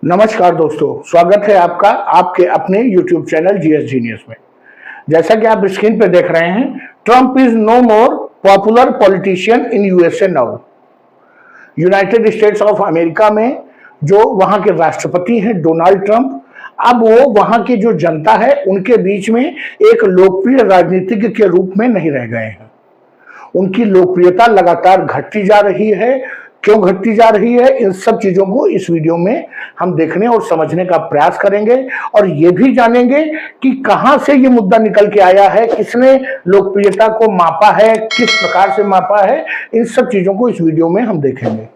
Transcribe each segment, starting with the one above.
नमस्कार दोस्तों, स्वागत है आपका आपके अपने YouTube चैनल जीएस जीनियस में। जैसा कि आप स्क्रीन पर देख रहे हैं, Trump is no more popular politician in USA now. United States of America में जो वहां के राष्ट्रपति हैं डोनाल्ड ट्रंप, अब वो वहां की जो जनता है उनके बीच में एक लोकप्रिय राजनीतिज्ञ के रूप में नहीं रह गए हैं। उनकी लोकप्रियता लगातार घटती जा रही है। क्यों घटती जा रही है, इन सब चीजों को इस वीडियो में हम देखने और समझने का प्रयास करेंगे और ये भी जानेंगे कि कहां से ये मुद्दा निकल के आया है, किसने लोकप्रियता को मापा है, किस प्रकार से मापा है। इन सब चीजों को इस वीडियो में हम देखेंगे।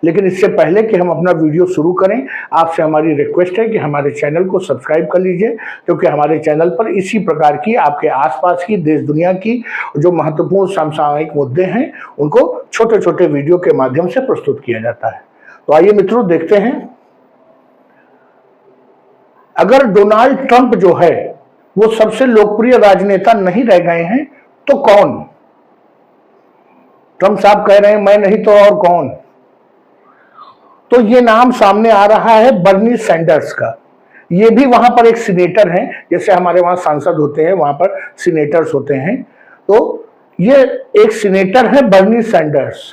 लेकिन इससे पहले कि हम अपना वीडियो शुरू करें, आपसे हमारी रिक्वेस्ट है कि हमारे चैनल को सब्सक्राइब कर लीजिए, क्योंकि हमारे चैनल पर इसी प्रकार की आपके आसपास की देश दुनिया की जो महत्वपूर्ण समसामयिक मुद्दे हैं उनको छोटे छोटे वीडियो के माध्यम से प्रस्तुत किया जाता है। तो आइए मित्रों, देखते हैं। अगर डोनाल्ड ट्रंप जो है वो सबसे लोकप्रिय राजनेता नहीं रह गए हैं तो कौन? ट्रंप साहब कह रहे हैं मैं नहीं तो और कौन? तो ये नाम सामने आ रहा है बर्नी सैंडर्स का। ये भी वहां पर एक सीनेटर हैं, जैसे हमारे वहां सांसद होते हैं वहां पर सीनेटर्स होते हैं। तो ये एक सीनेटर है बर्नी सैंडर्स।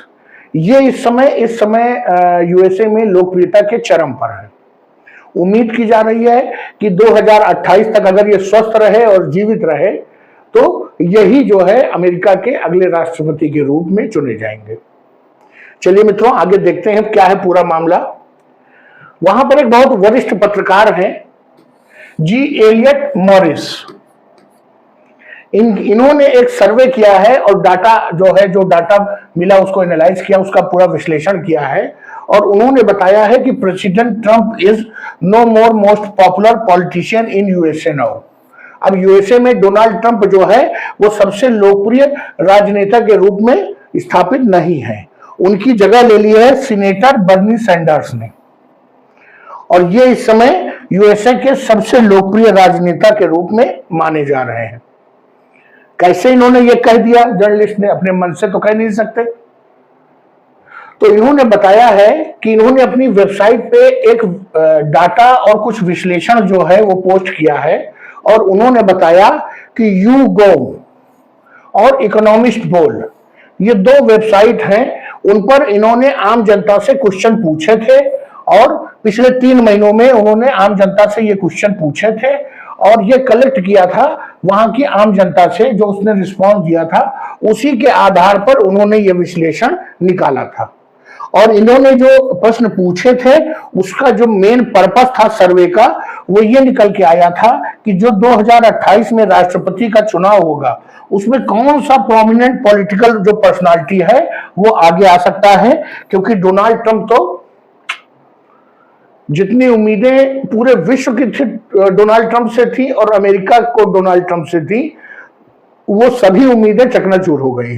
ये इस समय यूएसए में लोकप्रियता के चरम पर है। उम्मीद की जा रही है कि 2028 तक अगर ये स्वस्थ रहे और जीवित रहे तो यही जो है अमेरिका के अगले राष्ट्रपति के रूप में चुने जाएंगे। चलिए मित्रों, आगे देखते हैं क्या है पूरा मामला। वहां पर एक बहुत वरिष्ठ पत्रकार हैं जी एलियट मॉरिस। इन्होंने एक सर्वे किया है और जो डाटा मिला उसको एनालाइज किया, उसका पूरा विश्लेषण किया है और उन्होंने बताया है कि president Trump is no more most popular politician in USA now. अब यूएसए में डोनाल्ड ट्रंप जो है वो सबसे लोकप्रिय राजनेता के रूप में स्थापित नहीं है। उनकी जगह ले ली है सीनेटर बर्नी सैंडर्स ने और ये इस समय यूएसए के सबसे लोकप्रिय राजनेता के रूप में माने जा रहे हैं। कैसे इन्होंने ये कह दिया? जर्नलिस्ट ने अपने मन से तो कह नहीं सकते। तो इन्होंने बताया है कि इन्होंने अपनी वेबसाइट पे एक डाटा और कुछ विश्लेषण जो है वो पोस्ट किया है और उन्होंने बताया कि YouGov और इकोनॉमिस्ट पोल, ये दो वेबसाइट हैं, उन पर इन्होंने आम जनता से क्वेश्चन पूछे थे और पिछले 3 महीनों में उन्होंने आम जनता से ये क्वेश्चन पूछे थे और ये कलेक्ट किया था वहां की आम जनता से। जो उसने रिस्पॉन्स दिया था उसी के आधार पर उन्होंने ये विश्लेषण निकाला था और इन्होंने जो प्रश्न पूछे थे उसका जो मेन पर्पस था सर्वे का, वो ये निकल के आया था कि जो 2028 में राष्ट्रपति का चुनाव होगा उसमें कौन सा प्रोमिनेंट पॉलिटिकल जो पर्सनालिटी है वो आगे आ सकता है। क्योंकि डोनाल्ड ट्रंप तो जितनी उम्मीदें पूरे विश्व की थी डोनाल्ड ट्रंप से थी और अमेरिका को डोनाल्ड ट्रंप से थी, वो सभी उम्मीदें चकनाचूर हो गई।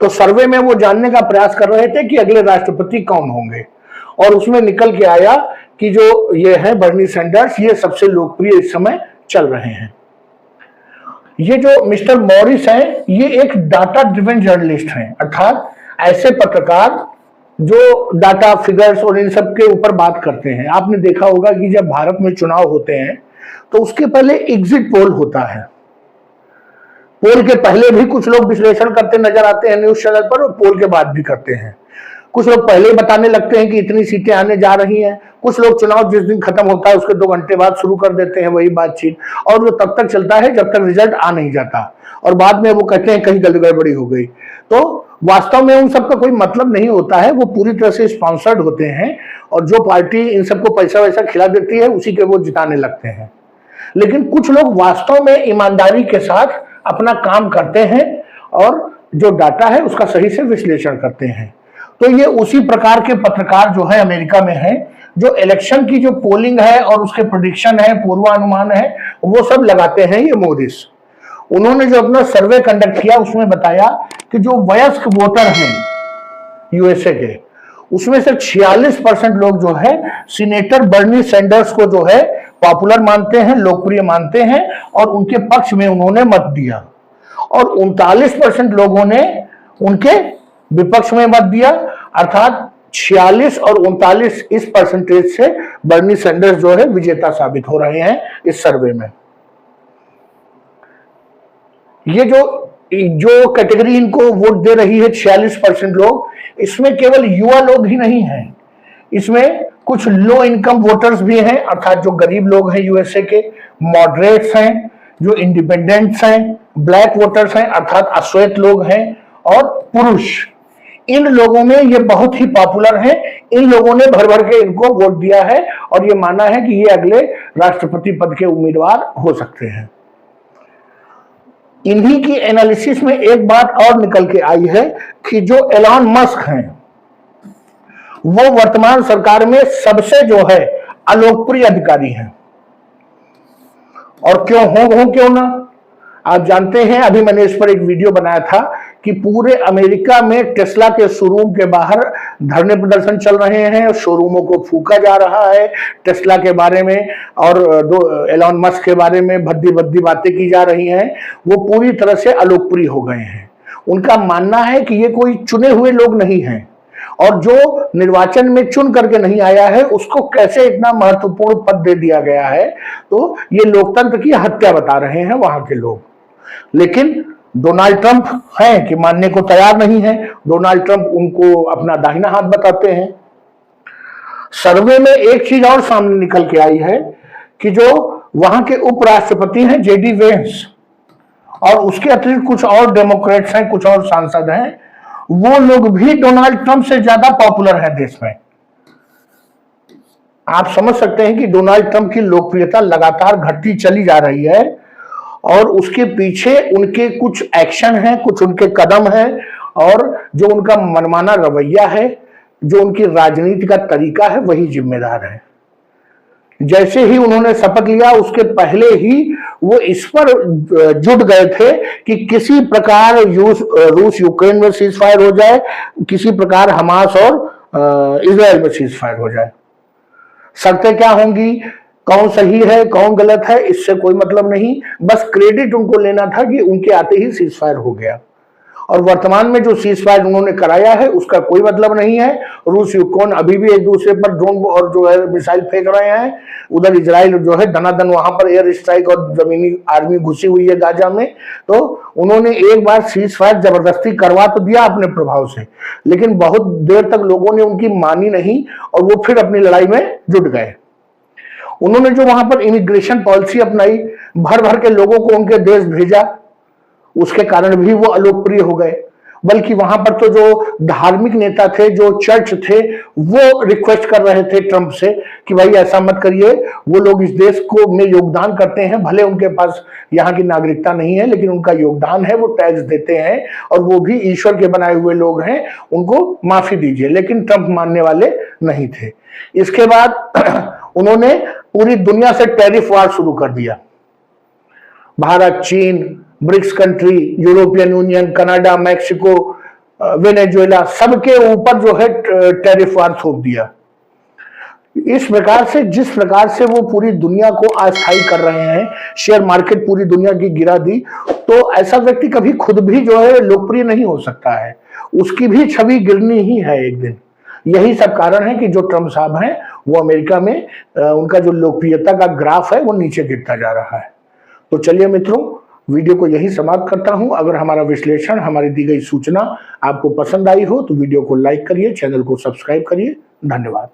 तो सर्वे में वो जानने का प्रयास कर रहे थे कि अगले राष्ट्रपति कौन होंगे और उसमें निकल के आया कि जो ये है बर्नी सैंडर्स, ये सबसे लोकप्रिय इस समय चल रहे हैं। ये जो मिस्टर मॉरिस हैं ये एक डाटा ड्रिवन जर्नलिस्ट हैं, अर्थात ऐसे पत्रकार जो डाटा फिगर्स और इन सब के ऊपर बात करते हैं। आपने देखा होगा कि जब भारत में चुनाव होते हैं तो उसके पहले एग्जिट पोल होता है। पोल के पहले भी कुछ लोग विश्लेषण करते नजर आते हैं न्यूज चैनल पर और पोल के बाद भी करते हैं। कुछ लोग पहले ही बताने लगते हैं कि इतनी सीटें आने जा रही हैं। कुछ लोग चुनाव जिस दिन खत्म होता है उसके 2 घंटे बाद शुरू कर देते हैं वही बातचीत, और वो तब तक चलता है जब तक रिजल्ट आ नहीं जाता और बाद में वो कहते हैं कहीं गड़बड़ी हो गई। तो वास्तव में उन सबका कोई मतलब नहीं होता है, वो पूरी तरह से स्पॉन्सर्ड होते हैं और जो पार्टी इन सबको पैसा वैसा खिला देती है उसी के वो जिताने लगते हैं। लेकिन कुछ लोग वास्तव में ईमानदारी के साथ अपना काम करते हैं और जो डाटा है उसका सही से विश्लेषण करते हैं। तो ये उसी प्रकार के पत्रकार जो है अमेरिका में है, जो इलेक्शन की जो पोलिंग है और उसके प्रेडिक्शन है, पूर्वानुमान है, वो सब लगाते हैं ये मॉरिस। उन्होंने जो अपना सर्वे कंडक्ट किया उसमें बताया कि जो वयस्क वोटर हैं यूएसए के, उसमें से 46% लोग जो है सीनेटर बर्नी सैंडर्स को जो है पॉपुलर मानते हैं, लोकप्रिय मानते हैं और उनके पक्ष में उन्होंने मत दिया और 39% लोगों ने उनके विपक्ष में मत दिया, अर्थात 46 और 39 इस परसेंटेज से बर्नी सैंडर्स जो है विजेता साबित हो रहे हैं इस सर्वे में। ये जो कैटेगरी इनको वोट दे रही है 46% लोग, इसमें केवल युवा लोग ही नहीं हैं, इसमें कुछ लो इनकम वोटर्स भी हैं, अर्थात जो गरीब लोग हैं यूएसए के, मॉडरेट्स हैं, जो इंडिपेंडेंट्स हैं, ब्लैक वोटर्स हैं अर्थात अश्वेत लोग हैं, और पुरुष। इन लोगों में ये बहुत ही पॉपुलर है, इन लोगों ने भर भर के इनको वोट दिया है और ये माना है कि ये अगले राष्ट्रपति पद के उम्मीदवार हो सकते हैं। इन्हीं की एनालिसिस में एक बात और निकल के आई है कि जो एलॉन मस्क हैं वो वर्तमान सरकार में सबसे जो है अलोकप्रिय अधिकारी हैं। और क्यों ना, आप जानते हैं, अभी मैंने इस पर एक वीडियो बनाया था कि पूरे अमेरिका में टेस्ला के शोरूम के बाहर धरने प्रदर्शन चल रहे हैं, शोरूमों को फूका जा रहा है टेस्ला के बारे में, और एलॉन मस्क के बारे में भद्दी भद्दी बातें की जा रही हैं। वो पूरी तरह से अलोकप्रिय हो गए हैं। उनका मानना है कि ये कोई चुने हुए लोग नहीं हैं, और जो निर्वाचन में चुन करके नहीं आया है उसको कैसे इतना महत्वपूर्ण पद दे दिया गया है। तो ये लोकतंत्र की हत्या बता रहे हैं वहां के लोग। लेकिन डोनाल्ड ट्रंप हैं कि मानने को तैयार नहीं है, डोनाल्ड ट्रंप उनको अपना दाहिना हाथ बताते हैं। सर्वे में एक चीज और सामने निकल के आई है कि जो वहां के उपराष्ट्रपति हैं जेडी वेंस, और उसके अतिरिक्त कुछ और डेमोक्रेट्स हैं, कुछ और सांसद हैं, वो लोग भी डोनाल्ड ट्रंप से ज्यादा पॉपुलर है देश में। आप समझ सकते हैं कि डोनाल्ड ट्रंप की लोकप्रियता लगातार घटती चली जा रही है, और उसके पीछे उनके कुछ एक्शन हैं, कुछ उनके कदम हैं, और जो उनका मनमाना रवैया है, जो उनकी राजनीति का तरीका है, वही जिम्मेदार है। जैसे ही उन्होंने शपथ लिया उसके पहले ही वो इस पर जुट गए थे कि किसी प्रकार रूस यूक्रेन में सीज फायर हो जाए, किसी प्रकार हमास और इजराइल में सीज फायर हो जाए। शर्तें क्या होंगी, कौन सही है कौन गलत है, इससे कोई मतलब नहीं, बस क्रेडिट उनको लेना था कि उनके आते ही सीज फायर हो गया। और वर्तमान में जो सीज फायर उन्होंने कराया है उसका कोई मतलब नहीं है। रूस यूक्रेन अभी भी एक दूसरे पर ड्रोन और जो है मिसाइल फेंक रहे हैं। उधर इजराइल जो है दनादन वहां पर एयर स्ट्राइक और जमीनी आर्मी घुसी हुई है गाजा में। तो उन्होंने एक बार सीज फायर जबरदस्ती करवा तो दिया अपने प्रभाव से, लेकिन बहुत देर तक लोगों ने उनकी मानी नहीं और वो फिर अपनी लड़ाई में जुट गए। उन्होंने जो वहां पर इमिग्रेशन पॉलिसी अपनाई, भर भर के लोगों को उनके देश भेजा, उसके कारण भी वो अलोकप्रिय हो गए। बल्कि वहां पर तो जो धार्मिक नेता थे, जो चर्च थे, वो रिक्वेस्ट कर रहे थे ट्रंप से कि भाई ऐसा मत करिए, वो लोग इस देश को में योगदान करते हैं, भले उनके पास यहाँ की नागरिकता नहीं है लेकिन उनका योगदान है, वो टैक्स देते हैं और वो भी ईश्वर के बनाए हुए लोग हैं, उनको माफी दीजिए। लेकिन ट्रंप मानने वाले नहीं थे। इसके बाद उन्होंने पूरी दुनिया से टैरिफ वार शुरू कर दिया। भारत, चीन, BRICS country, European Union, Canada, Mexico, Venezuela, सबके ऊपर जो है टैरिफ वार थोप दिया। इस प्रकार से जिस प्रकार से वो पूरी दुनिया को अस्थायी कर रहे हैं, शेयर मार्केट पूरी दुनिया की गिरा दी, तो ऐसा व्यक्ति कभी खुद भी जो है लोकप्रिय नहीं हो सकता है, उसकी भी छवि गिरनी ही है एक दिन। यही सब कारण है कि जो ट्रंप साहब हैं वो अमेरिका में उनका जो लोकप्रियता का ग्राफ है वो नीचे गिरता जा रहा है। तो चलिए मित्रों, वीडियो को यही समाप्त करता हूं। अगर हमारा विश्लेषण, हमारी दी गई सूचना आपको पसंद आई हो तो वीडियो को लाइक करिए, चैनल को सब्सक्राइब करिए। धन्यवाद।